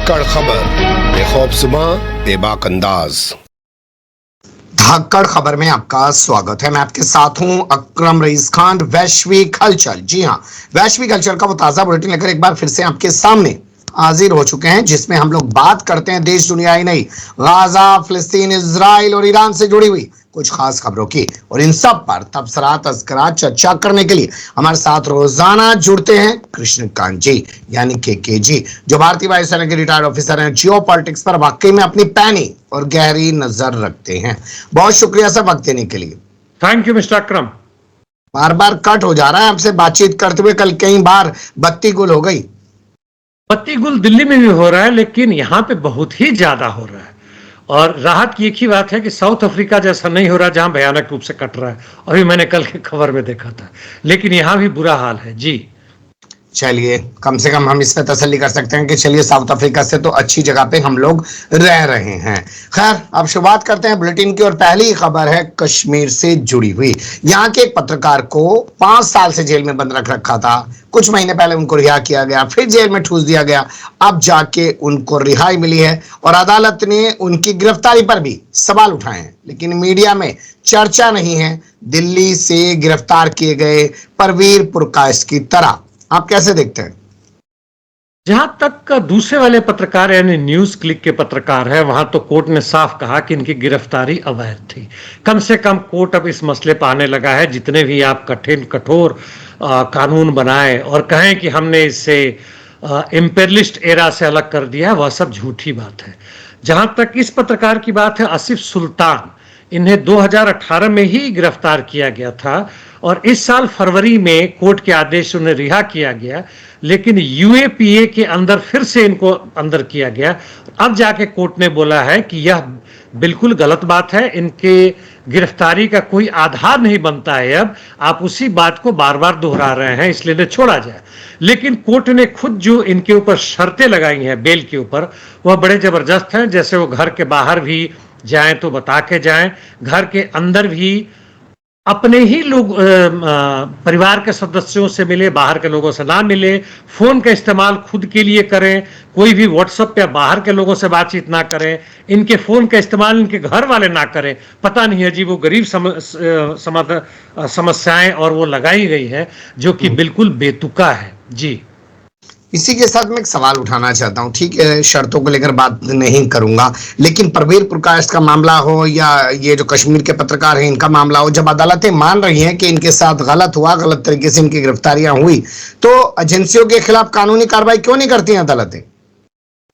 धाकड़ खबर, बेखौफज़ुबां, बेबाक अंदाज। धाकड़ खबर में आपका स्वागत है। मैं आपके साथ हूं अकरम रईस खान। वैश्विक हलचल, जी हां, वैश्विक हलचल का वो ताजा बुलेटिन लेकर एक बार फिर से आपके सामने हाजिर हो चुके हैं, जिसमें हम लोग बात करते हैं देश दुनिया ही नहीं, गाजा, फिलिस्तीन, इजराइल और ईरान से जुड़ी हुई कुछ खास खबरों की। और इन सब पर तबसरा तज़किरा चर्चा करने के लिए हमारे साथ रोजाना जुड़ते हैं कृष्णकांत जी, यानी के जी, जो भारतीय वायुसेना के रिटायर्ड ऑफिसर हैं, जियो पॉलिटिक्स पर वाकई में अपनी पैनी और गहरी नजर रखते हैं। बहुत शुक्रिया सर वक्त देने के लिए। Thank you mister Akram. Bar bar cut हो जा रहा है आपसे बातचीत करते हुए, कल कई बार बत्ती गुल हो गई। बत्ती गुल दिल्ली में भी हो रहा है, लेकिन यहाँ पे बहुत ही ज्यादा हो रहा है। और राहत की एक ही बात है कि साउथ अफ्रीका जैसा नहीं हो रहा जहां भयानक रूप से कट रहा है। अभी मैंने कल की खबर में देखा था, लेकिन यहाँ भी बुरा हाल है जी। चलिए, कम से कम हम इस पे तसल्ली कर सकते हैं कि चलिए साउथ अफ्रीका से तो अच्छी जगह पे हम लोग रह रहे हैं। खैर, अब शुरुआत करते हैं बुलेटिन की और पहली खबर है कश्मीर से जुड़ी हुई। यहाँ के एक पत्रकार को 5 साल से जेल में बंद रख रखा था। कुछ महीने पहले उनको रिहा किया गया, फिर जेल में ठूस दिया गया, अब जाके उनको रिहाई मिली है और अदालत ने उनकी गिरफ्तारी पर भी सवाल उठाए हैं, लेकिन मीडिया में चर्चा नहीं है दिल्ली से गिरफ्तार किए गए परवीर पुरकायस्थ की तरह। आप कैसे देखते हैं? जहां तक दूसरे वाले पत्रकार यानी न्यूज क्लिक के पत्रकार है, वहां तो कोर्ट ने साफ कहा कि इनकी गिरफ्तारी अवैध थी। कम से कम कोर्ट अब इस मसले पर आने लगा है, जितने भी आप कठोर कानून बनाए और कहें कि हमने इससे इम्पेरियलिस्ट एरा से अलग कर दिया, वह सब झूठी बात है। जहां तक इस पत्रकार की बात है, आसिफ सुल्तान, इन्हें 2018 में ही गिरफ्तार किया गया था और इस साल फरवरी में कोर्ट के आदेश से उन्हें रिहा किया गया, लेकिन यूएपीए के अंदर फिर से इनको अंदर किया गया। अब जाके कोर्ट ने बोला है कि यह बिल्कुल गलत बात है, इनके गिरफ्तारी का कोई आधार नहीं बनता है। अब आप उसी बात को बार बार दोहरा रहे हैं, इसलिए इन्हें छोड़ा जाए। लेकिन कोर्ट ने खुद जो इनके ऊपर शर्तें लगाई हैं बेल के ऊपर, वह बड़े जबरदस्त हैं। जैसे वो घर के बाहर भी जाएं तो बता के जाएं, घर के अंदर भी अपने ही लोग परिवार के सदस्यों से मिले, बाहर के लोगों से ना मिले, फोन का इस्तेमाल खुद के लिए करें, कोई भी व्हाट्सएप पे बाहर के लोगों से बातचीत ना करें, इनके फोन का इस्तेमाल इनके घर वाले ना करें। पता नहीं है जी, वो गरीब समस्याएं और वो लगाई गई है जो कि बिल्कुल बेतुका है जी। इसी के साथ मैं एक सवाल उठाना चाहता हूं। ठीक है, शर्तों को लेकर बात नहीं करूंगा, लेकिन परवीर पुरकायस्थ का मामला हो या ये जो कश्मीर के पत्रकार हैं इनका मामला हो, जब अदालतें मान रही हैं कि इनके साथ गलत हुआ, गलत तरीके से इनकी गिरफ्तारियां हुई, तो एजेंसियों के खिलाफ कानूनी कार्रवाई क्यों नहीं करती हैं अदालतें?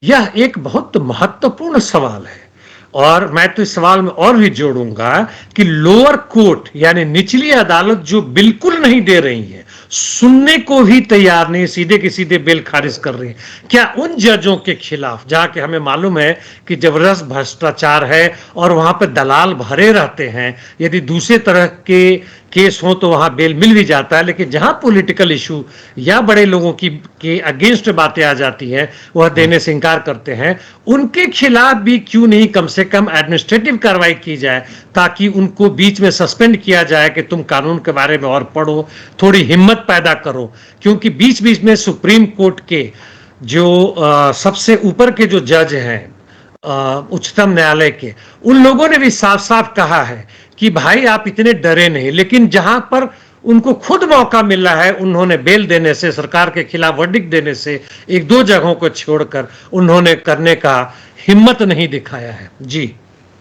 यह एक बहुत महत्वपूर्ण सवाल है और मैं तो इस सवाल में और भी जोड़ूंगा कि लोअर कोर्ट यानी निचली अदालत जो बिल्कुल नहीं दे रही है, सुनने को भी तैयार नहीं, सीधे के सीधे बेल खारिज कर रही है, क्या उन जजों के खिलाफ जहां के हमें मालूम है कि जबरदस्त भ्रष्टाचार है और वहां पर दलाल भरे रहते हैं, यदि दूसरे तरह के केस हो तो वहां बेल मिल भी जाता है, लेकिन जहां पॉलिटिकल इशू या बड़े लोगों की के अगेंस्ट बातें आ जाती हैं वह देने से इनकार करते हैं। उनके खिलाफ भी क्यों नहीं कम से कम एडमिनिस्ट्रेटिव कार्रवाई की जाए, ताकि उनको बीच में सस्पेंड किया जाए कि तुम कानून के बारे में और पढ़ो, थोड़ी हिम्मत पैदा करो। क्योंकि बीच बीच में सुप्रीम कोर्ट के जो सबसे ऊपर के जो जज हैं उच्चतम न्यायालय के, उन लोगों ने भी साफ साफ कहा है कि भाई आप इतने डरे नहीं, लेकिन जहां पर उनको खुद मौका मिला है उन्होंने बेल देने से, सरकार के खिलाफ वर्डिक्ट देने से, एक दो जगहों को छोड़कर उन्होंने करने का हिम्मत नहीं दिखाया है जी।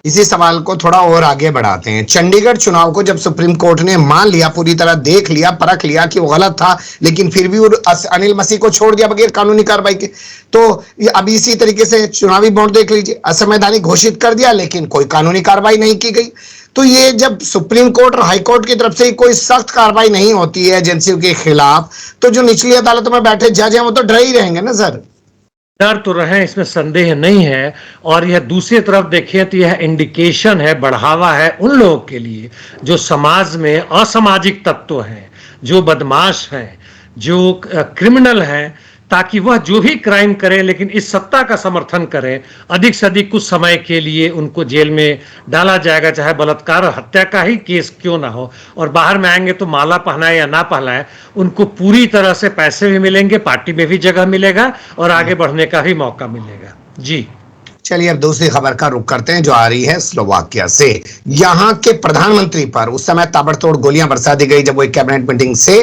इसी सवाल को थोड़ा और आगे बढ़ाते हैं। चंडीगढ़ चुनाव को जब सुप्रीम कोर्ट ने मान लिया, पूरी तरह देख लिया, परख लिया कि वो गलत था, लेकिन फिर भी अनिल मसीह को छोड़ दिया बगैर कानूनी कार्रवाई के, तो अब इसी तरीके से चुनावी बॉन्ड देख लीजिए, असंवैधानिक घोषित कर दिया, लेकिन कोई कानूनी कार्रवाई नहीं की गई। तो ये जब सुप्रीम कोर्ट और हाई कोर्ट की तरफ से कोई सख्त कार्रवाई नहीं होती है एजेंसियों के खिलाफ, तो जो निचली अदालतों में बैठे जज हैं वो तो डर ही रहेंगे ना सर। डर तो रहे, इसमें संदेह नहीं है। और यह दूसरी तरफ देखें तो यह इंडिकेशन है, बढ़ावा है उन लोगों के लिए जो समाज में असामाजिक तत्व हैं, जो बदमाश हैं, जो क्रिमिनल हैं, ताकि वह जो भी क्राइम करें लेकिन इस सत्ता का समर्थन करें, अधिक से अधिक कुछ समय के लिए उनको जेल में डाला जाएगा, चाहे बलात्कार और हत्या का ही केस क्यों ना हो। और बाहर में आएंगे तो माला पहनाए या ना पहनाए, उनको पूरी तरह से पैसे भी मिलेंगे, पार्टी में भी जगह मिलेगा और आगे बढ़ने का भी मौका मिलेगा जी। चलिए अब दूसरी खबर का रुख करते हैं जो आ रही है स्लोवाकिया से। यहाँ के प्रधानमंत्री पर उस समय ताबड़तोड़ गोलियां बरसा दी गई जब वो एक कैबिनेट मीटिंग से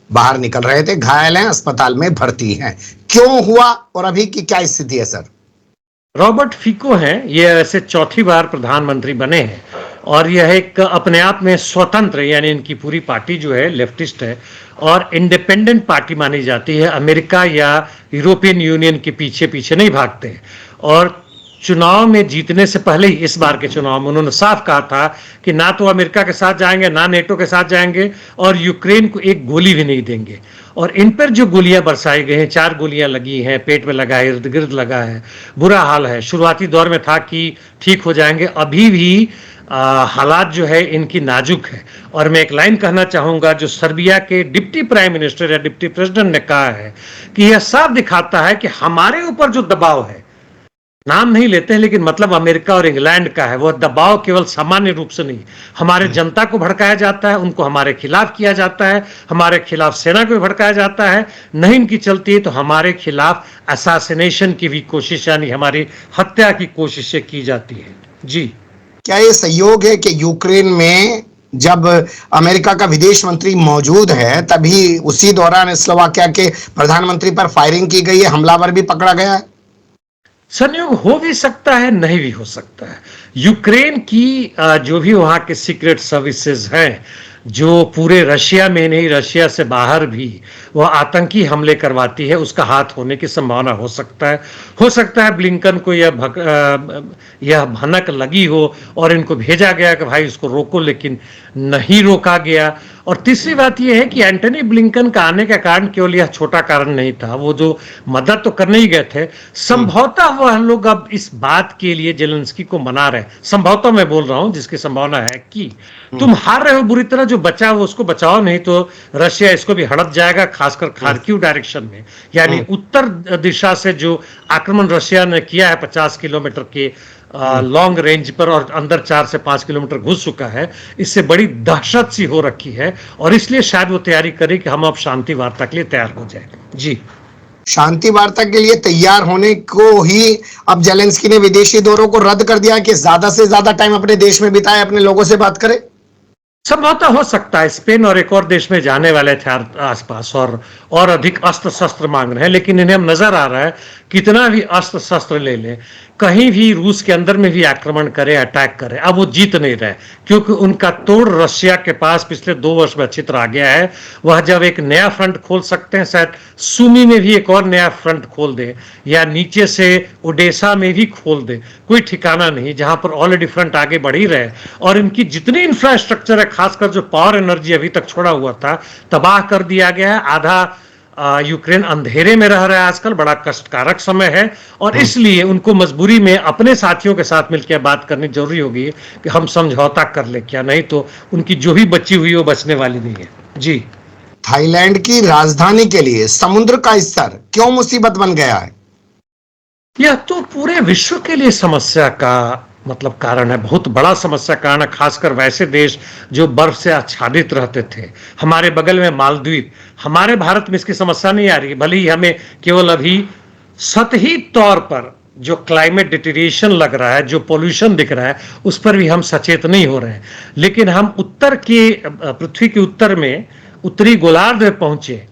बाहर निकल रहे थे। घायल हैं, अस्पताल में भर्ती हैं। क्यों हुआ और अभी की क्या स्थिति है सर? रॉबर्ट फिको हैं, ये ऐसे चौथी बार प्रधानमंत्री बने हैं और यह एक अपने आप में स्वतंत्र, यानी इनकी पूरी पार्टी जो है लेफ्टिस्ट है और इंडिपेंडेंट पार्टी मानी जाती है। अमेरिका या यूरोपियन यूनियन के पीछे पीछे नहीं भागते। और चुनाव में जीतने से पहले ही इस बार के चुनाव में उन्होंने साफ कहा था कि ना तो अमेरिका के साथ जाएंगे, ना नेटो के साथ जाएंगे और यूक्रेन को एक गोली भी नहीं देंगे। और इन पर जो गोलियां बरसाई गई हैं, 4 गोलियां लगी हैं, पेट में लगा है, इर्द गिर्द लगा है, बुरा हाल है। शुरुआती दौर में था कि ठीक हो जाएंगे, अभी भी हालात जो है इनकी नाजुक है। और मैं एक लाइन कहना चाहूंगा जो सर्बिया के डिप्टी प्राइम मिनिस्टर या डिप्टी प्रेसिडेंट ने कहा है कि यह साफ दिखाता है कि हमारे ऊपर जो दबाव है, नाम नहीं लेते हैं लेकिन मतलब अमेरिका और इंग्लैंड का है, वह दबाव केवल सामान्य रूप से नहीं, हमारे जनता को भड़काया जाता है, उनको हमारे खिलाफ किया जाता है, हमारे खिलाफ सेना को भी भड़काया जाता है। नहीं इनकी चलती है तो हमारे खिलाफ असैसिनेशन की भी कोशिश, यानी हमारी हत्या की कोशिशें की जाती है। जी। क्या ये सहयोग है कि यूक्रेन में जब अमेरिका का विदेश मंत्री मौजूद है तभी उसी दौरान स्लोवाकिया के प्रधानमंत्री पर फायरिंग की गई है, हमलावर भी पकड़ा गया है? संयोग हो भी सकता है, नहीं भी हो सकता है। यूक्रेन की जो भी वहाँ के सीक्रेट सर्विसेज हैं, जो पूरे रशिया में नहीं रशिया से बाहर भी वह आतंकी हमले करवाती है, उसका हाथ होने की संभावना हो सकता है। हो सकता है ब्लिंकन को यह भनक लगी हो और इनको भेजा गया कि भाई इसको रोको, लेकिन नहीं रोका गया। और तीसरी बात यह है कि एंटनी ब्लिंकन का आने का कारण केवल यह छोटा कारण नहीं था, वो जो मदद तो करने ही गए थे, संभवतः वह लोग अब इस बात के लिए जेलेंस्की को मना रहे, संभवतः मैं बोल रहा हूं जिसकी संभावना है कि तुम हार रहे हो बुरी तरह, जो बचा वो उसको बचाओ, नहीं तो रशिया इसको भी हड़प जाएगा, खासकर खार्किव डायरेक्शन में, यानी उत्तर दिशा से जो आक्रमण रशिया ने किया है 50 किलोमीटर के लॉन्ग रेंज पर और अंदर 4 से 5 किलोमीटर घुस चुका है, इससे बड़ी दहशत सी हो रखी है और इसलिए शायद वो तैयारी करे कि हम अब शांति वार्ता के लिए तैयार हो जाए। जी। शांति वार्ता के लिए तैयार होने को ही अब जेलेंस्की ने विदेशी दौरों को रद्द कर दिया कि ज्यादा से ज्यादा टाइम अपने देश में बिताए, अपने लोगों से बात करे। संभवतः हो सकता है, स्पेन और एक और देश में जाने वाले थे आसपास और अधिक अस्त्र शस्त्र मांग रहे हैं, लेकिन इन्हें अब नजर आ रहा है कितना भी अस्त्र शस्त्र ले लें, कहीं भी रूस के अंदर में भी आक्रमण करे, अटैक करे, अब वो जीत नहीं रहे, क्योंकि उनका तोड़ रशिया के पास पिछले 2 वर्ष में अच्छी तरह आ गया है। वह जब एक नया फ्रंट खोल सकते हैं, शायद सुमी में भी एक और नया फ्रंट खोल दे या नीचे से ओडेसा में भी खोल दे, कोई ठिकाना नहीं, जहां पर ऑलरेडी फ्रंट आगे बढ़ ही रहे। और इनकी जितनी इंफ्रास्ट्रक्चर है, खासकर जो पावर एनर्जी अभी तक छोड़ा हुआ था, तबाह कर दिया गया है। आधा यूक्रेन अंधेरे में रह रहा है आजकल, बड़ा कष्टकारक समय है और इसलिए उनको मजबूरी में अपने साथियों के साथ मिलकर बात करनी जरूरी होगी कि हम समझौता कर ले क्या, नहीं तो उनकी जो भी बची हुई वो बचने वाली नहीं है। जी। थाईलैंड की राजधानी के लिए समुद्र का स्तर क्यों मुसीबत बन गया है? यह तो पूरे विश्व के लिए समस्या का मतलब कारण है, बहुत बड़ा समस्या कारण है, खासकर वैसे देश जो बर्फ से आच्छादित रहते थे। हमारे बगल में मालदीव, हमारे भारत में इसकी समस्या नहीं आ रही, भले ही हमें केवल अभी सतही तौर पर जो क्लाइमेट डिटेरिएशन लग रहा है, जो पोल्यूशन दिख रहा है, उस पर भी हम सचेत नहीं हो रहे हैं। लेकिन हम उत्तर के पृथ्वी के उत्तर में उत्तरी गोलार्ध में पहुंचे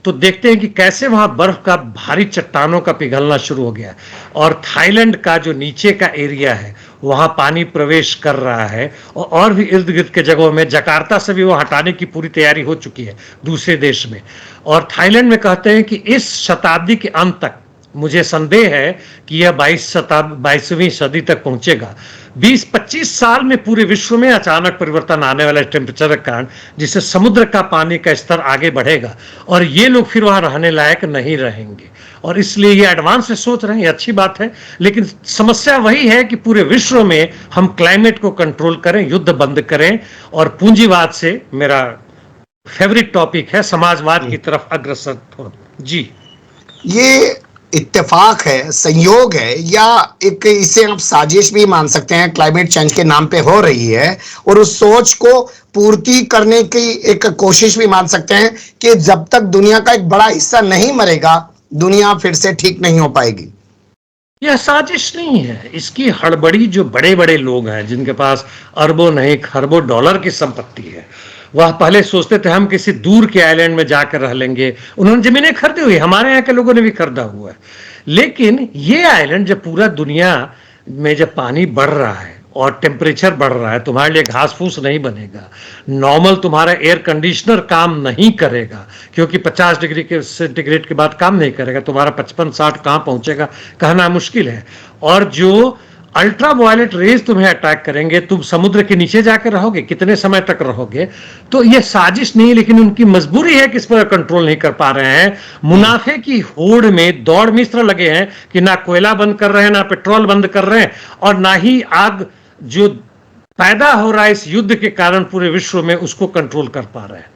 तो देखते हैं कि कैसे वहां बर्फ का भारी चट्टानों का पिघलना शुरू हो गया और थाईलैंड का जो नीचे का एरिया है वहां पानी प्रवेश कर रहा है और भी इर्द गिर्द के जगहों में, जकार्ता से भी वो हटाने की पूरी तैयारी हो चुकी है दूसरे देश में। और थाईलैंड में कहते हैं कि इस शताब्दी के अंत तक मुझे संदेह है कि यह 22वीं सदी तक पहुंचेगा। 20-25 साल में पूरे विश्व में अचानक परिवर्तन आने वाला टेम्परेचर के कारण, जिससे समुद्र का पानी का स्तर आगे बढ़ेगा और ये लोग फिर वहां रहने लायक नहीं रहेंगे। और इसलिए ये एडवांस से सोच रहे हैं, ये अच्छी बात है, लेकिन समस्या वही है कि पूरे विश्व में हम क्लाइमेट को कंट्रोल करें, युद्ध बंद करें और पूंजीवाद से, मेरा फेवरेट टॉपिक है, समाजवाद की तरफ अग्रसर हो। जी। ये इत्तेफाक है, संयोग है, या एक इसे आप साजिश भी मान सकते हैं, क्लाइमेट चेंज के नाम पे हो रही है और उस सोच को पूर्ति करने की एक कोशिश भी मान सकते हैं कि जब तक दुनिया का एक बड़ा हिस्सा नहीं मरेगा, दुनिया फिर से ठीक नहीं हो पाएगी। यह साजिश नहीं है, इसकी हड़बड़ी जो बड़े बड़े लोग हैं जिनके पास अरबों नहीं खरबों डॉलर की संपत्ति है, वह पहले सोचते थे हम किसी दूर के आइलैंड में जाकर रह लेंगे। उन्होंने जमीनें खरीदी हुई, हमारे यहाँ के लोगों ने भी खरीदा हुआ है। लेकिन ये आइलैंड जब पूरा दुनिया में जब पानी बढ़ रहा है और टेम्परेचर बढ़ रहा है, तुम्हारे लिए घास फूस नहीं बनेगा, नॉर्मल तुम्हारा एयर कंडीशनर काम नहीं करेगा, क्योंकि 50 डिग्री के सेंटीग्रेड के बाद काम नहीं करेगा, तुम्हारा 55-60 कहाँ पहुंचेगा कहना मुश्किल है। और जो अल्ट्रा वायलेट रेज तुम्हें अटैक करेंगे, तुम समुद्र के नीचे जाकर रहोगे, कितने समय तक रहोगे। तो यह साजिश नहीं, लेकिन उनकी मजबूरी है कि इस पर कंट्रोल नहीं कर पा रहे हैं। मुनाफे की होड़ में दौड़ में इस तरह लगे हैं कि ना कोयला बंद कर रहे हैं, ना पेट्रोल बंद कर रहे हैं, और ना ही आग जो पैदा हो रहा है इस युद्ध के कारण पूरे विश्व में, उसको कंट्रोल कर पा रहे हैं।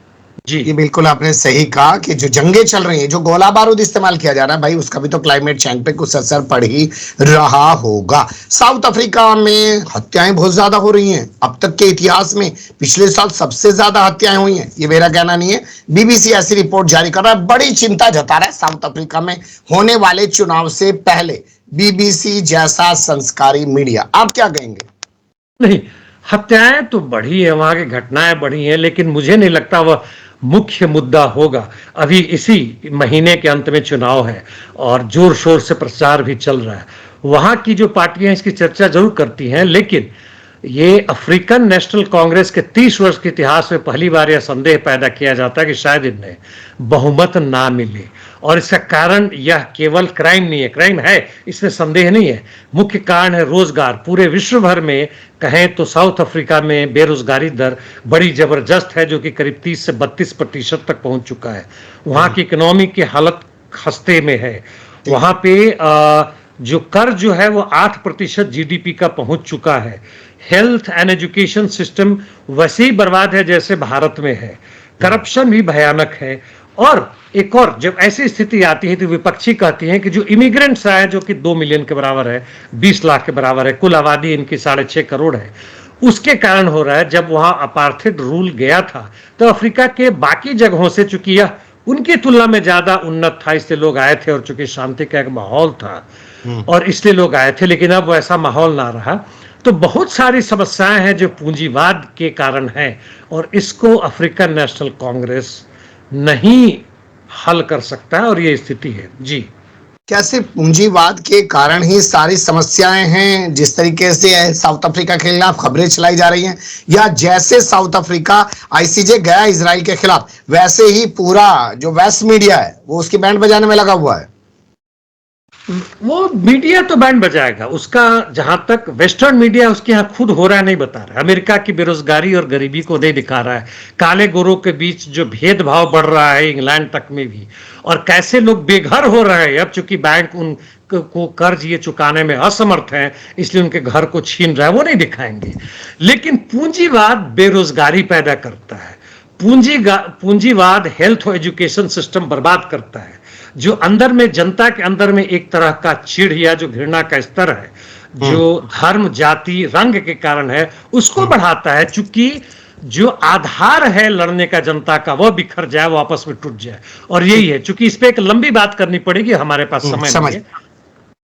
जी, ये बिल्कुल आपने सही कहा कि जो जंगें चल रही हैं, जो गोला बारूद इस्तेमाल किया जा रहा है, भाई उसका भी तो क्लाइमेट चेंज पे कुछ असर पड़ ही रहा होगा। साउथ अफ्रीका में हत्याएं बहुत ज्यादा हो रही हैं। अब तक के इतिहास में पिछले साल सबसे ज्यादा हत्याएं हुई हैं, ये मेरा कहना नहीं है, बीबीसी ऐसी रिपोर्ट जारी कर रहा है। बड़ी चिंता जता रहा है साउथ अफ्रीका में होने वाले चुनाव से पहले बीबीसी जैसा संस्कारी मीडिया। आप क्या कहेंगे? नहीं, हत्याएं तो बढ़ी है, वहां की घटनाएं बढ़ी हैं, लेकिन मुझे नहीं लगता वह मुख्य मुद्दा होगा। अभी इसी महीने के अंत में चुनाव है और जोर शोर से प्रचार भी चल रहा है। वहां की जो पार्टियां इसकी चर्चा जरूर करती हैं, लेकिन ये अफ्रीकन नेशनल कांग्रेस के 30 वर्ष के इतिहास में पहली बार यह संदेह पैदा किया जाता है कि शायद इन्हें बहुमत ना मिले। और इसका कारण यह केवल क्राइम नहीं है, क्राइम है इसमें संदेह नहीं है, मुख्य कारण है रोजगार। पूरे विश्व भर में कहें तो साउथ अफ्रीका में बेरोजगारी दर बड़ी जबरदस्त है, जो कि करीब 30 से 32% तक पहुंच चुका है। वहां की इकोनॉमी की हालत खस्ते में है। वहां पे जो कर्ज जो है वो 8% जीडीपी का पहुंच चुका है। हेल्थ एंड एजुकेशन सिस्टम वैसे ही बर्बाद है जैसे भारत में है। करप्शन भी भयानक है। और एक और जब ऐसी स्थिति आती है तो विपक्षी कहती हैं कि जो इमिग्रेंट्स आए, जो कि 2 मिलियन के बराबर है, 20 लाख के बराबर है, कुल आबादी इनकी 6.5 करोड़ है, उसके कारण हो रहा है। जब वहां अपार्थेड रूल गया था तो अफ्रीका के बाकी जगहों से, चूंकि यह उनकी तुलना में ज्यादा उन्नत था, इसलिए लोग आए थे, और चूंकि शांति का एक माहौल था और इसलिए लोग आए थे। लेकिन अब वैसा माहौल ना रहा, तो बहुत सारी समस्याएं हैं जो पूंजीवाद के कारण हैं, और इसको अफ्रीकन नेशनल कांग्रेस नहीं हल कर सकता है, और ये स्थिति है। जी, कैसे पूंजीवाद के कारण ही सारी समस्याएं हैं जिस तरीके से साउथ अफ्रीका के खिलाफ खबरें चलाई जा रही हैं, या जैसे साउथ अफ्रीका आईसीजे गया इजराइल के खिलाफ, वैसे ही पूरा जो वेस्ट मीडिया है वो उसकी बैंड बजाने में लगा हुआ है? वो मीडिया तो बैंड बजाएगा उसका, जहां तक वेस्टर्न मीडिया उसके यहाँ खुद हो रहा है नहीं बता रहा है। अमेरिका की बेरोजगारी और गरीबी को नहीं दिखा रहा है, काले गोरों के बीच जो भेदभाव बढ़ रहा है इंग्लैंड तक में भी, और कैसे लोग बेघर हो रहे हैं अब, चूंकि बैंक उनको कर्ज ये चुकाने में असमर्थ है, इसलिए उनके घर को छीन रहा है, वो नहीं दिखाएंगे। लेकिन पूंजीवाद बेरोजगारी पैदा करता है, पूंजीवाद हेल्थ और एजुकेशन सिस्टम बर्बाद करता है, जो अंदर में जनता के अंदर में एक तरह का चिढ़ या जो घृणा का स्तर है, जो धर्म जाति रंग के कारण है, उसको बढ़ाता है। चूंकि जो आधार है लड़ने का जनता का, वो बिखर जाए, वो आपस में टूट जाए, और यही है। चूंकि इस पे एक लंबी बात करनी पड़ेगी, हमारे पास समय नहीं है।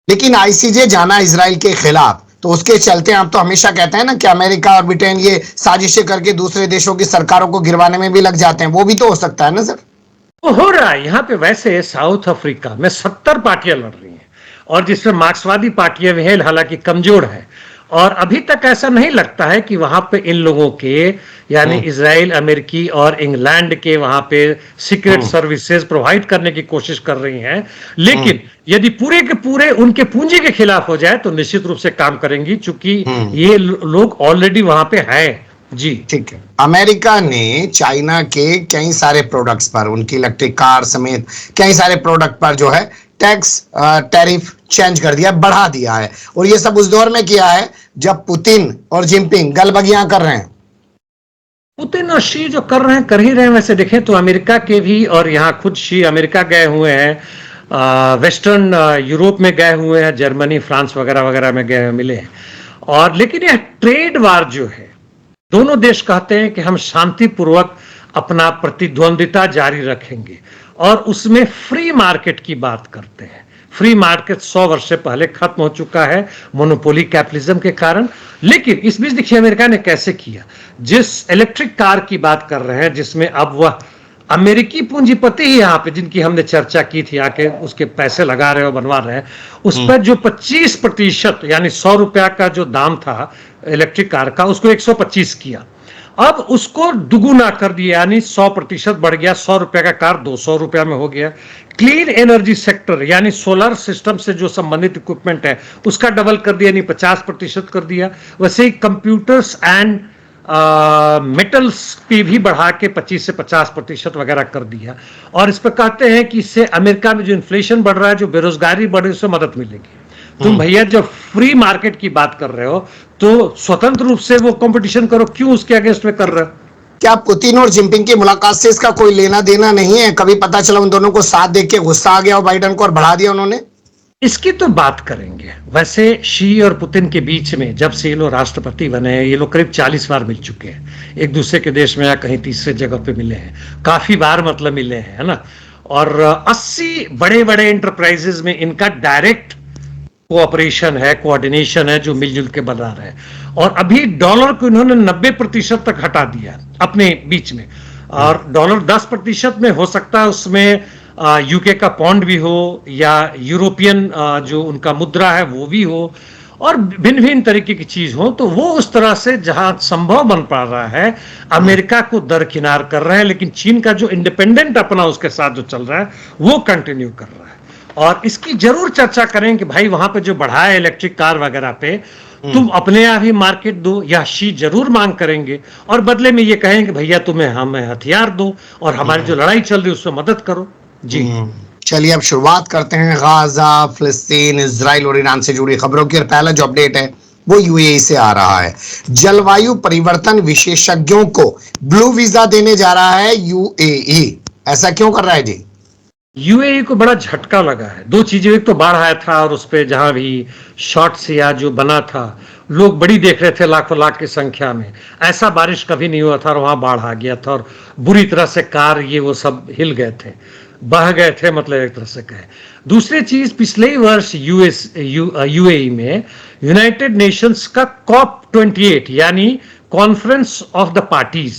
लेकिन आईसीजे जाना इजराइल के खिलाफ, तो उसके चलते आप तो हमेशा कहते हैं ना कि अमेरिका और ब्रिटेन ये साजिशें करके दूसरे देशों की सरकारों को गिरवाने में भी लग जाते हैं, वो भी तो हो सकता है ना सर? तो हो रहा है यहाँ पे। वैसे साउथ अफ्रीका में 70 पार्टियां लड़ रही हैं, और जिसमें मार्क्सवादी पार्टियां भी हैं, हालांकि कमजोर है, और अभी तक ऐसा नहीं लगता है कि वहां पे इन लोगों के, यानी इजराइल, अमेरिकी और इंग्लैंड के वहां पे सीक्रेट सर्विसेज प्रोवाइड करने की कोशिश कर रही हैं। लेकिन यदि पूरे के पूरे उनके पूंजी के खिलाफ हो जाए तो निश्चित रूप से काम करेंगी, चूंकि ये लोग ऑलरेडी वहां पे हैं। जी, ठीक है। अमेरिका ने चाइना के कई सारे प्रोडक्ट्स पर, उनकी इलेक्ट्रिक कार समेत कई सारे प्रोडक्ट पर जो है टैक्स टैरिफ चेंज कर दिया, बढ़ा दिया है, और ये सब उस दौर में किया है जब पुतिन और जिनपिंग गलबगियां कर रहे हैं। पुतिन और शी जो कर रहे हैं कर ही रहे हैं। वैसे देखें तो अमेरिका के भी, और यहाँ खुद शी अमेरिका गए हुए हैं, वेस्टर्न यूरोप में गए हुए हैं, जर्मनी फ्रांस वगैरह वगैरह में गए मिले हैं। और लेकिन यह ट्रेड वार जो है, दोनों देश कहते हैं कि हम शांतिपूर्वक अपना प्रतिद्वंदिता जारी रखेंगे, और उसमें फ्री मार्केट की बात करते हैं। फ्री मार्केट 100 वर्ष से पहले खत्म हो चुका है मोनोपोली कैपिटलिज्म के कारण। लेकिन इस बीच देखिए अमेरिका ने कैसे किया। जिस इलेक्ट्रिक कार की बात कर रहे हैं, जिसमें अब वह अमेरिकी पूंजीपति ही यहाँ पे, जिनकी हमने चर्चा की थी, आके उसके पैसे लगा रहे हो, बनवा रहे हैं, उस पर जो 25% यानी 100 रुपया का जो दाम था इलेक्ट्रिक कार का, उसको 125 किया। अब उसको दुगुना कर दिया, यानी 100% बढ़ गया। 100 रुपया का कार 200 रुपया में हो गया। क्लीन एनर्जी सेक्टर यानी सोलर सिस्टम से जो संबंधित इक्विपमेंट है उसका डबल कर दिया, यानी 50% कर दिया। वैसे ही कंप्यूटर्स एंड मेटल्स पे भी बढ़ा के 25 से 50% वगैरह कर दिया। और इस पर कहते हैं कि इससे अमेरिका में जो इन्फ्लेशन बढ़ रहा है, जो बेरोजगारी बढ़ रही है, उससे मदद मिलेगी। तुम भैया जब फ्री मार्केट की बात कर रहे हो तो स्वतंत्र रूप से वो कंपटीशन करो, क्यों उसके अगेंस्ट में कर रहे हो? क्या पुतिन और जिनपिंग की मुलाकात से इसका कोई लेना देना नहीं है? कभी पता चला उन दोनों को साथ देख के गुस्सा आ गया और बाइडन को और बढ़ा दिया उन्होंने? इसकी तो बात करेंगे। वैसे शी और पुतिन के बीच में जब से ये लोग राष्ट्रपति बने हैं, ये लोग करीब 40 बार मिल चुके हैं एक दूसरे के देश में, या कहीं तीसरे जगह पे मिले हैं, काफी बार मतलब मिले हैं, है ना। और 80 बड़े बड़े एंटरप्राइजेस में इनका डायरेक्ट कोऑपरेशन है, कोऑर्डिनेशन है, जो मिलजुल के बना रहे हैं। और अभी डॉलर को इन्होंने 90% तक हटा दिया अपने बीच में, और डॉलर 10% में हो सकता है, उसमें यूके का पौंड भी हो या यूरोपियन जो उनका मुद्रा है वो भी हो, और भिन्न भिन्न तरीके की चीज हो। तो वो उस तरह से जहां संभव बन पा रहा है अमेरिका को दरकिनार कर रहे हैं, लेकिन चीन का जो इंडिपेंडेंट अपना उसके साथ जो चल रहा है वो कंटिन्यू कर रहा है। और इसकी जरूर चर्चा करें कि भाई वहां पे जो बढ़ा है इलेक्ट्रिक कार वगैरह पे, तुम अपने यहाँ भी मार्केट दो, या शी जरूर मांग करेंगे, और बदले में ये कहेंगे भैया तुम्हें हमें हथियार दो और हमारी जो लड़ाई चल रही है उसमें मदद करो। जी चलिए अब शुरुआत करते हैं गाजा, फिलिस्तीन, इजराइल और ईरान से जुड़ी खबरों की। और पहला जो अपडेट है वो यूएई से आ रहा है। जलवायु परिवर्तन विशेषज्ञों को ब्लू वीजा देने जा रहा है यूएई। ऐसा क्यों कर रहा है जी? यूएई को बड़ा झटका लगा है। दो चीजें, एक तो बाढ़ आया था और उस पर जहां भी शॉर्ट्स या जो बना था, लोग बड़ी देख रहे थे लाखों लाख की संख्या में, ऐसा बारिश कभी नहीं हुआ था, और वहां बाढ़ आ गया था और बुरी तरह से कार ये वो सब हिल गए थे, बह गए थे, मतलब एक तरह से कहे। दूसरी चीज, पिछले वर्ष यूएई में यूनाइटेड नेशंस का COP28 यानी कॉन्फ्रेंस ऑफ द पार्टीज,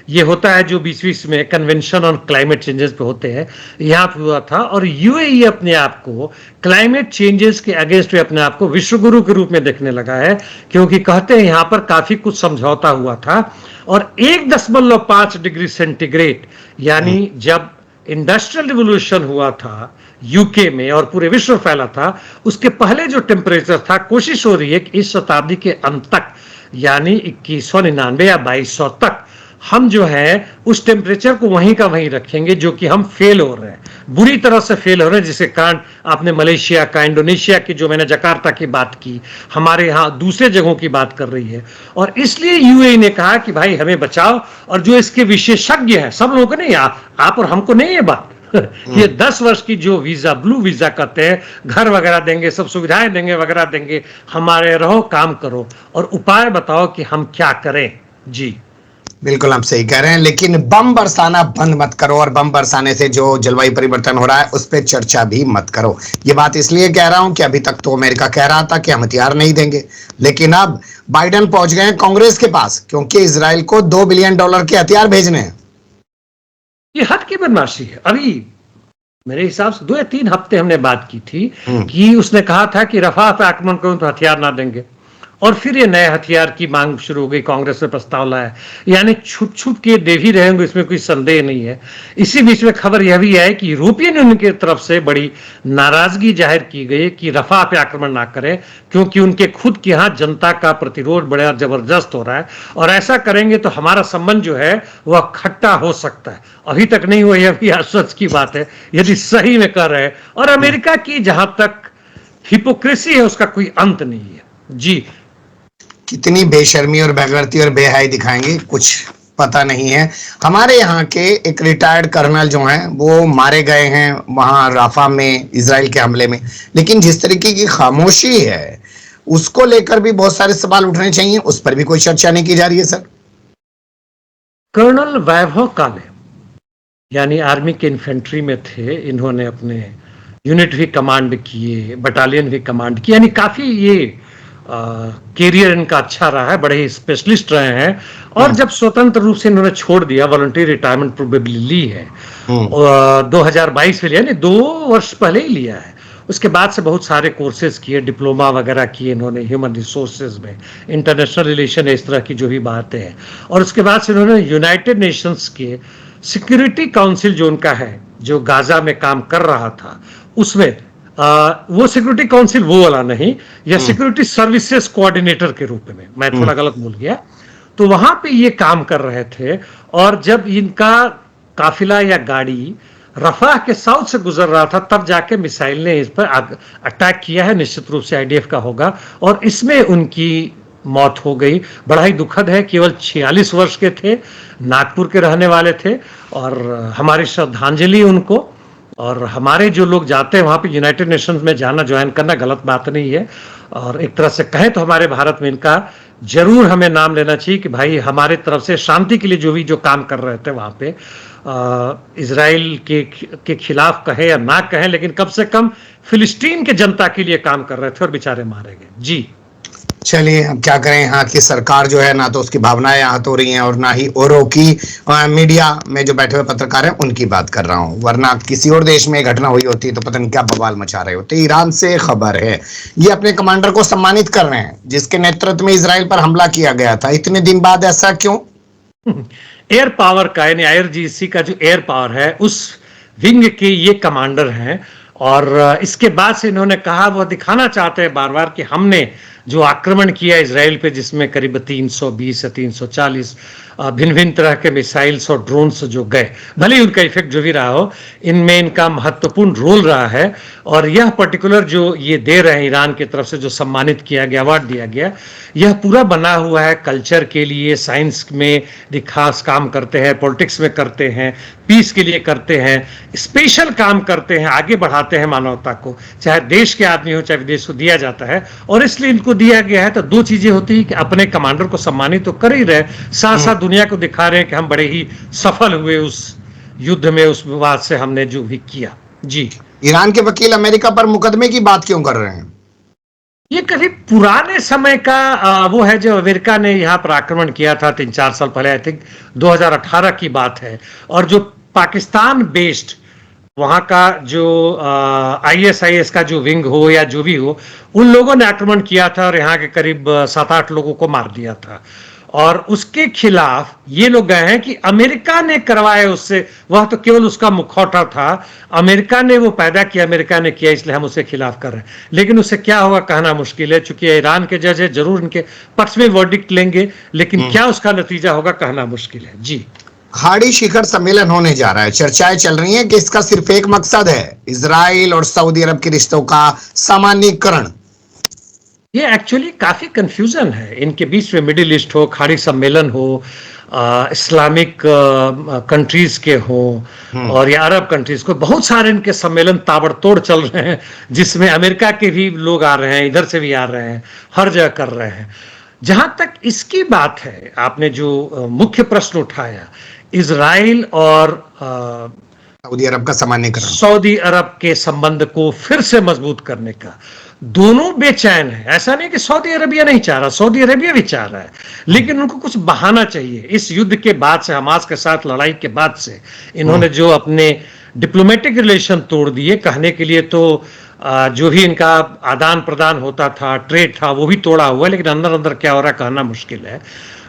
ये होता है जो बीच में कन्वेंशन ऑन क्लाइमेट चेंजेस पे होते हैं, यहाँ पे हुआ था। और यूएई अपने आप को क्लाइमेट चेंजेस के अगेंस्ट में अपने आप को विश्वगुरु के रूप में देखने लगा है, क्योंकि कहते हैं यहाँ पर काफी कुछ समझौता हुआ था। और 1.5 डिग्री सेंटीग्रेड, यानी जब इंडस्ट्रियल रिवोल्यूशन हुआ था यूके में और पूरे विश्व फैला था, उसके पहले जो टेम्परेचर था, कोशिश हो रही है कि इस शताब्दी के अंत तक, यानी 2199 या 2200 तक, हम जो है उस टेम्परेचर को वहीं का वहीं रखेंगे, जो कि हम फेल हो रहे हैं, बुरी तरह से फेल हो रहे हैं। जिसके कारण आपने मलेशिया का, इंडोनेशिया की, जो मैंने जकार्ता की बात की, हमारे यहाँ दूसरे जगहों की बात कर रही है। और इसलिए यूएई ने कहा कि भाई हमें बचाओ, और जो इसके विशेषज्ञ हैं, सब लोगों को नहीं, आप और हमको नहीं ये बात ये 10 वर्ष की जो वीजा, ब्लू वीजा कहते हैं, घर वगैरह देंगे, सब सुविधाएं देंगे वगैरह देंगे, हमारे रहो, काम करो और उपाय बताओ कि हम क्या करें। जी बिल्कुल आप सही कह रहे हैं, लेकिन बम बरसाना बंद मत करो, और बम बरसाने से जो जलवायु परिवर्तन हो रहा है उस पर चर्चा भी मत करो। ये बात इसलिए कह रहा हूं कि अभी तक तो अमेरिका कह रहा था कि हम हथियार नहीं देंगे, लेकिन अब बाइडन पहुंच गए हैं कांग्रेस के पास, क्योंकि इजराइल को $2 बिलियन के हथियार भेजने हैं। ये हद की बदमाशी है। अभी मेरे हिसाब से 2 या 3 हफ्ते हमने बात की थी कि उसने कहा था कि रफाह पे आक्रमण करूं तो हथियार ना देंगे, और फिर ये नए हथियार की मांग शुरू हो गई, कांग्रेस ने प्रस्ताव लाया, यानी छुप छुप के दे ही रहेंगे, इसमें कोई संदेह नहीं है। इसी बीच में खबर यह भी है कि यूरोपियन यूनियन की तरफ से बड़ी नाराजगी जाहिर की गई कि रफाह पे आक्रमण ना करें, क्योंकि उनके खुद के यहाँ जनता का प्रतिरोध बड़ा जबरदस्त हो रहा है, और ऐसा करेंगे तो हमारा संबंध जो है वह खट्टा हो सकता है। अभी तक नहीं हुआ, यह भी आश्चर्य की बात है यदि सही में कर रहे हैं। और अमेरिका की जहां तक हिपोक्रेसी है उसका कोई अंत नहीं है। जी कितनी बेशर्मी और बेगैरती और बेहयाई दिखाएंगे, कुछ पता नहीं है। हमारे यहाँ के एक रिटायर्ड कर्नल जो हैं वो मारे गए हैं वहां राफा में इजराइल के हमले में, लेकिन जिस तरीके की खामोशी है उसको लेकर भी बहुत सारे सवाल उठने चाहिए, उस पर भी कोई चर्चा नहीं की जा रही है। सर, कर्नल वैभव काले यानी आर्मी के इन्फेंट्री में थे, इन्होंने अपने यूनिट भी कमांड किए, बटालियन भी कमांड किए, यानी काफी ये कैरियर इनका अच्छा रहा है, बड़े ही स्पेशलिस्ट रहे हैं। और जब स्वतंत्र रूप से इन्होंने छोड़ दिया, वॉलंटरी रिटायरमेंट प्रोबेबली ली है 2022 में लिया, नहीं 2 वर्ष पहले ही लिया है। उसके बाद से बहुत सारे कोर्सेज किए, डिप्लोमा वगैरह किए इन्होंने ह्यूमन रिसोर्सेज में, इंटरनेशनल रिलेशन, इस तरह की जो भी बातें हैं। और उसके बाद से उन्होंने यूनाइटेड नेशंस के सिक्योरिटी काउंसिल जो उनका है, जो गाजा में काम कर रहा था, उसमें वो सिक्योरिटी काउंसिल वो वाला नहीं, या सिक्योरिटी सर्विसेज कोऑर्डिनेटर के रूप में, मैं थोड़ा गलत बोल गया, तो वहां पे ये काम कर रहे थे। और जब इनका काफिला या गाड़ी रफाह के साउथ से गुजर रहा था, तब जाके मिसाइल ने इस पर अटैक किया है, निश्चित रूप से आईडीएफ का होगा, और इसमें उनकी मौत हो गई। बड़ा ही दुखद है, केवल 46 वर्ष के थे, नागपुर के रहने वाले थे, और हमारी श्रद्धांजलि उनको। और हमारे जो लोग जाते हैं वहाँ पे यूनाइटेड नेशंस में जाना, ज्वाइन करना गलत बात नहीं है। और एक तरह से कहें तो हमारे भारत में इनका जरूर हमें नाम लेना चाहिए कि भाई हमारे तरफ से शांति के लिए जो काम कर रहे थे वहाँ पे, इजराइल के खिलाफ कहें या ना कहें, लेकिन कम से कम फिलिस्तीन के जनता के लिए काम कर रहे थे, और बेचारे मारे गए। जी चलिए, अब क्या करें, यहाँ की सरकार जो है ना तो उसकी भावनाएं आहत हो रही हैं, और ना ही औरों की मीडिया में जो बैठे हुए पत्रकार हैं उनकी बात कर रहा हूँ। वरना किसी और देश में घटना हुई होती तो पता नहीं क्या बवाल मचा रहे होते। ईरान से खबर है, ये अपने कमांडर को सम्मानित कर रहे हैं जिसके नेतृत्व में इजराइल पर हमला किया गया था। इतने दिन बाद ऐसा क्यों? एयर पावर का, यानी IRGC का जो एयर पावर है, उस विंग के ये कमांडर हैं। और इसके बाद से इन्होंने कहा, वो दिखाना चाहते हैं बार बार कि हमने जो आक्रमण किया इजराइल पे, जिसमें करीब 320 या 340 भिन्न भिन्न तरह के मिसाइल्स और ड्रोन्स जो गए, भले ही उनका इफेक्ट जो भी रहा हो, इनमें इनका महत्वपूर्ण रोल रहा है। और यह पर्टिकुलर जो ये दे रहे हैं ईरान की तरफ से, जो सम्मानित किया गया, अवार्ड दिया गया, यह पूरा बना हुआ है कल्चर के लिए, साइंस में खास काम करते हैं, पॉलिटिक्स में करते हैं, पीस के लिए करते हैं, स्पेशल काम करते हैं, आगे बढ़ाते हैं मानवता को, चाहे देश के आदमी हो चाहे विदेश को दिया जाता है। और इसलिए इनको दिया गया है। तो 2 चीजें होती है कि अपने कमांडर को सम्मानित तो कर ही रहे, साथ साथ दुनिया को दिखा रहे हैं कि हम बड़े ही सफल हुए उस युद्ध में, उस विवाद से हमने जो भी किया। जी, ईरान के वकील अमेरिका पर मुकदमे की बात क्यों कर रहे हैं? ये करीब पुराने समय का वो है, जो अमेरिका ने यहाँ पर आक्रमण किया था 3-4 साल पहले, आई थिंक 2018 की बात है। और जो पाकिस्तान बेस्ड वहाँ का जो ISIS का जो विंग हो या जो भी हो, उन लोगों ने आक्रमण किया था और यहाँ के करीब 7-8 लोगों को मार दिया था। और उसके खिलाफ ये लोग गए हैं कि अमेरिका ने करवाया उससे, वह तो केवल उसका मुखौटा था, अमेरिका ने वो पैदा किया, अमेरिका ने किया, इसलिए हम उसके खिलाफ कर रहे हैं। लेकिन उससे क्या होगा कहना मुश्किल है, चूंकि ईरान के जज है, जरूर इनके पक्ष में वर्डिक्ट लेंगे, लेकिन क्या उसका नतीजा होगा कहना मुश्किल है। जी, खाड़ी शिखर सम्मेलन होने जा रहा है, चर्चाएं चल रही हैं कि इसका सिर्फ एक मकसद है, इजराइल और सऊदी अरब के रिश्तों का सामान्यीकरण। ये एक्चुअली काफी कंफ्यूजन है इनके बीच में। मिडिल ईस्ट हो, खाड़ी सम्मेलन हो, इस्लामिक कंट्रीज के हो, और या अरब कंट्रीज को, बहुत सारे इनके सम्मेलन ताबड़तोड़ चल रहे हैं, जिसमें अमेरिका के भी लोग आ रहे हैं, इधर से भी आ रहे हैं, हर जगह कर रहे हैं। जहां तक इसकी बात है, आपने जो मुख्य प्रश्न उठाया, इजराइल और सऊदी अरब का सामान्यीकरण, सऊदी अरब के संबंध को फिर से मजबूत करने का, दोनों बेचैन है। ऐसा नहीं कि सऊदी अरबिया नहीं चाह रहा, सऊदी अरबिया भी चाह रहा है, लेकिन उनको कुछ बहाना चाहिए। इस युद्ध के बाद से, हमास के साथ लड़ाई के बाद से, इन्होंने जो अपने डिप्लोमेटिक रिलेशन तोड़ दिए, कहने के लिए तो जो भी इनका आदान प्रदान होता था, ट्रेड था, वो भी तोड़ा हुआ है, लेकिन अंदर अंदर क्या हो रहा है कहना मुश्किल है।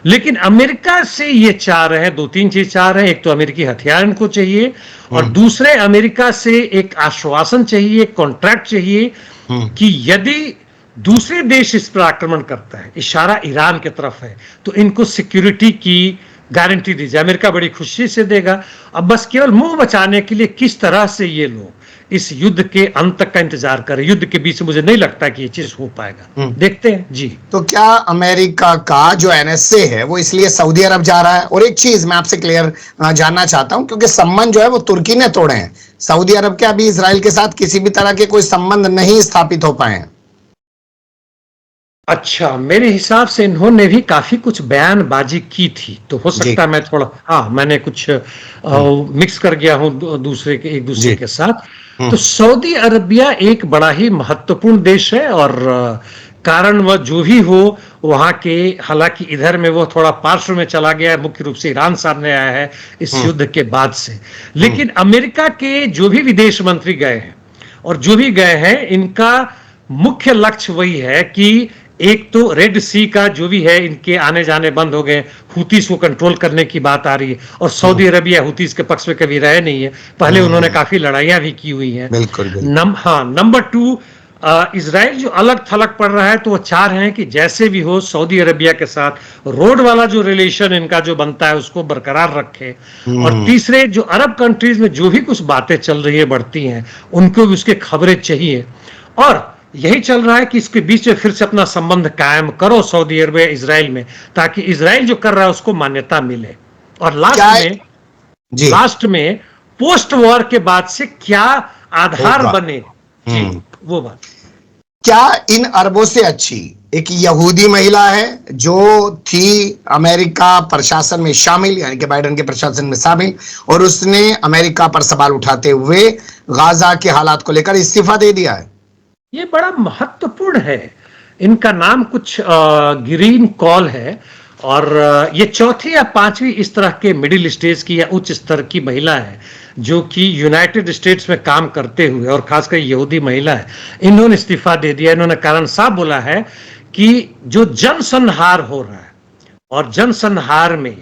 लेकिन अमेरिका से ये चाह रहे हैं, 2-3 चीज चाह रहे हैं। एक तो अमेरिकी हथियार इनको चाहिए, और दूसरे अमेरिका से एक आश्वासन चाहिए, एक कॉन्ट्रैक्ट चाहिए कि यदि दूसरे देश इस पर आक्रमण करता है, इशारा ईरान की तरफ है, तो इनको सिक्योरिटी की गारंटी दीजिए। अमेरिका बड़ी खुशी से देगा। अब बस केवल मुंह बचाने के लिए किस तरह से ये लोग इस युद्ध के अंत तक का इंतजार करें, युद्ध के बीच मुझे नहीं लगता कि ये चीज हो पाएगा, देखते हैं। जी, तो क्या अमेरिका का जो NSA है वो इसलिए सऊदी अरब जा रहा है? और एक चीज मैं आपसे क्लियर जानना चाहता हूं, क्योंकि संबंध जो है वो तुर्की ने तोड़े हैं, सऊदी अरब के अभी इजराइल के साथ किसी भी तरह के कोई संबंध नहीं स्थापित हो पाए हैं। अच्छा, मेरे हिसाब से इन्होंने भी काफी कुछ बयानबाजी की थी, तो हो सकता है मैं थोड़ा, हाँ, मैंने कुछ मिक्स कर गया हूँ दूसरे के एक दूसरे जी। के साथ। तो सऊदी अरबिया एक बड़ा ही महत्वपूर्ण देश है, और कारण वह जो भी हो वहां के, हालांकि इधर में वो थोड़ा पार्श्व में चला गया है, मुख्य रूप से ईरान सामने आया है इस युद्ध के बाद से। लेकिन अमेरिका के जो भी विदेश मंत्री गए हैं और जो भी गए हैं, इनका मुख्य लक्ष्य वही है कि एक तो रेड सी का जो भी है, इनके आने जाने बंद हो गए, हुतीस को कंट्रोल करने की बात आ रही है, और सऊदी अरबिया हुतीस के पक्ष में कभी रहे नहीं है, पहले उन्होंने काफी लड़ाइयां भी की हुई हैं। बिल्कुल, बिल्कुल। हाँ, नंबर 2, इसराइल जो अलग थलग पड़ रहा है, तो वो चाह रहे हैं कि जैसे भी हो सऊदी अरबिया के साथ रोड वाला जो रिलेशन इनका जो बनता है उसको बरकरार रखे। और तीसरे, जो अरब कंट्रीज में जो भी कुछ बातें चल रही है, बढ़ती हैं, उनको भी उसके खबरें चाहिए, और यही चल रहा है कि इसके बीच में फिर से अपना संबंध कायम करो सऊदी अरबिया इजराइल में, ताकि इजराइल जो कर रहा है उसको मान्यता मिले। और लास्ट में पोस्ट वॉर के बाद से क्या आधार बने, जी, वो बात। क्या इन अरबों से अच्छी एक यहूदी महिला है जो थी अमेरिका प्रशासन में शामिल, यानी कि बाइडेन के प्रशासन में शामिल, और उसने अमेरिका पर सवाल उठाते हुए गाजा के हालात को लेकर इस्तीफा दे दिया है? ये बड़ा महत्वपूर्ण है। इनका नाम कुछ ग्रीन कॉल है, और ये चौथी या पांचवी इस तरह के मिडिल स्टेज की या उच्च स्तर की महिला है जो कि यूनाइटेड स्टेट्स में काम करते हुए, और खासकर यहूदी महिला है। इन्होंने इस्तीफा दे दिया। इन्होंने कारण साफ बोला है कि जो जनसंहार हो रहा है, और जनसंहार में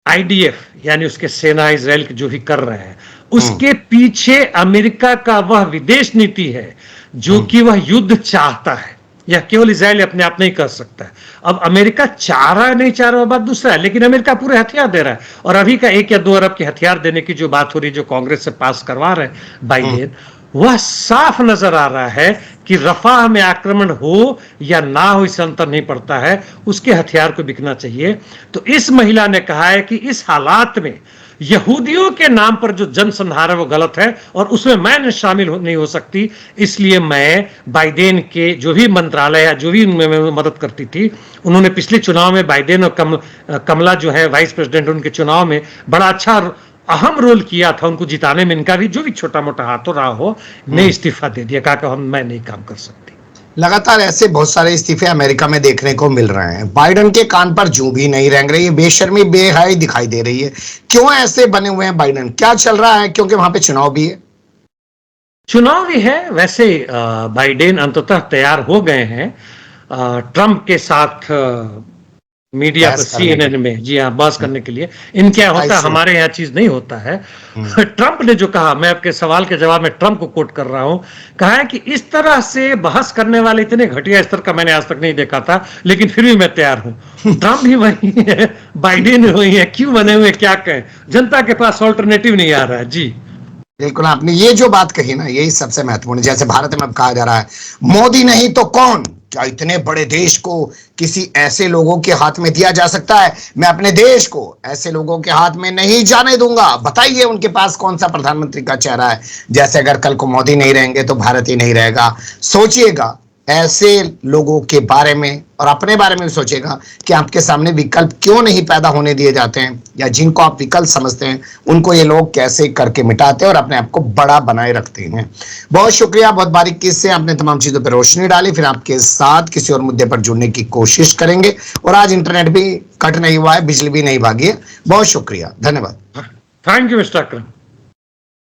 आईडीएफ यानी उसके सेना इजराइल के जो भी कर रहे हैं, उसके पीछे अमेरिका का वह विदेश नीति है जो कि वह युद्ध चाहता है, या केवल इजराइल अपने आप नहीं कर सकता है। अब अमेरिका चाह रहा है नहीं चाह रहा, बात दूसरा है, लेकिन अमेरिका पूरे हथियार दे रहा है। और अभी का 1 या 2 अरब के हथियार देने की जो बात हो रही है, जो कांग्रेस से पास करवा रहे हैं बाइडेन, वह साफ नजर आ रहा है कि रफाह में आक्रमण हो या ना हो, इससे अंतर नहीं पड़ता है, उसके हथियार को बिकना चाहिए। तो इस महिला ने कहा है कि इस हालात में यहूदियों के नाम पर जो जनसंहार है वो गलत है, और उसमें मैं शामिल नहीं हो सकती। इसलिए मैं बाइडेन के जो भी मंत्रालय है, जो भी उनमें मदद करती थी, उन्होंने पिछले चुनाव में बाइडेन और कमला जो है वाइस प्रेसिडेंट, उनके चुनाव में बड़ा अच्छा अहम रोल किया था उनको जिताने में। इनका भी जो भी छोटा मोटा हाथों रहा हो, ने इस्तीफा दे दिया, कहा कि मैं नहीं काम कर सकती। लगातार ऐसे बहुत सारे इस्तीफे अमेरिका में देखने को मिल रहे हैं। बाइडेन के कान पर जूं भी नहीं रेंग रही है, बेशर्मी बेहयाई दिखाई दे रही है। क्यों ऐसे बने हुए हैं बाइडेन? क्या चल रहा है? क्योंकि वहां पे चुनाव भी है। चुनाव भी है। वैसे बाइडेन अंततः तैयार हो गए हैं ट्रंप के साथ मीडिया पर, CNN में, जी हाँ, बहस करने के लिए। इनके यहाँ होता है, हमारे यहाँ चीज नहीं होता है। ट्रंप ने जो कहा, मैं आपके सवाल के जवाब में ट्रंप को कोट कर रहा हूं, कहा है कि इस तरह से बहस करने वाले इतने घटिया स्तर का मैंने आज तक नहीं देखा था, लेकिन फिर भी मैं तैयार हूं। ट्रंप भी वही है, बाइडेन वही है, क्यों बने हुए क्या कहें, जनता के पास ऑल्टरनेटिव नहीं आ रहा है। जी बिल्कुल, आपने ये जो बात कही ना, यही सबसे महत्वपूर्ण है। जैसे भारत में अब कहा जा रहा है मोदी नहीं तो कौन? क्या इतने बड़े देश को किसी ऐसे लोगों के हाथ में दिया जा सकता है? मैं अपने देश को ऐसे लोगों के हाथ में नहीं जाने दूंगा। बताइए उनके पास कौन सा प्रधानमंत्री का चेहरा है? जैसे अगर कल को मोदी नहीं रहेंगे तो भारत ही नहीं रहेगा। सोचिएगा ऐसे लोगों के बारे में, और अपने बारे में भी सोचेगा कि आपके सामने विकल्प क्यों नहीं पैदा होने दिए जाते हैं, या जिनको आप विकल्प समझते हैं उनको ये लोग कैसे करके मिटाते हैं और अपने आप को बड़ा बनाए रखते हैं। बहुत शुक्रिया, बहुत बारीकी से आपने तमाम चीजों पर रोशनी डाली। फिर आपके साथ किसी और मुद्दे पर जुड़ने की कोशिश करेंगे। और आज इंटरनेट भी कट नहीं हुआ है, बिजली भी नहीं भागी है। बहुत शुक्रिया, धन्यवाद। Thank you mister Akram.